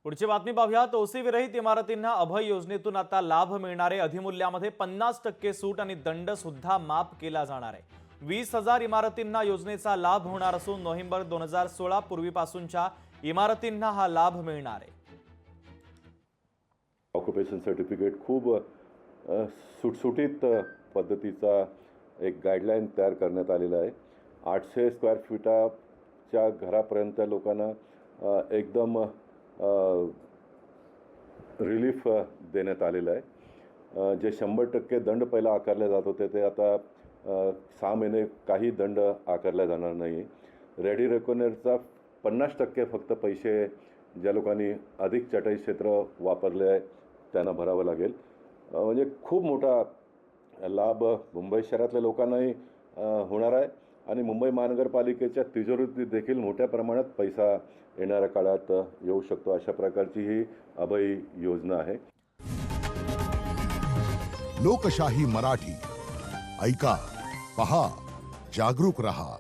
पुढची बातमी पाहूयात। ओसी विरहित इमारतींना अभय योजनेतून आता लाभ मिळणार आहे। अधिमूल्यामध्ये 50% सूट आणि दंड सुद्धा माफ केला जाणार आहे। 20,000 इमारतींना योजनेचा लाभ होणार असून नोव्हेंबर 2016 पूर्वीपासूनच्या इमारतींना हा लाभ मिळणार आहे। ऑक्युपेशन सर्टिफिकेट खूप सुटसुटीत पद्धतीचा एक गाईडलाईन तयार करण्यात आलेला आहे। 800 स्क्वेअर फीटाच्या घरापर्यंत लोकांना एकदम रिलीफ देण्यात आलेलं आहे। जे 100% दंड पहिला आकारले जात होते ते आता 6 महिने काही दंड आकारला जाणार नाही। रेडी रेकॉनरचा 50% फक्त पैसे ज्या लोकांनी अधिक चटई क्षेत्र वापरले आहे त्यांना भरावं लागेल। म्हणजे खूप मोठा लाभ मुंबई शहरातल्या लोकांनाही होणार आहे आणि मुंबई महानगरपालिकेच्या तिजोरीत देखील मोठ्या प्रमाणात पैसा येणाऱ्या काळात येऊ शकतो। अशा प्रकारची ही अभय योजना आहे। लोकशाही मराठी ऐका, पहा, जागरूक रहा।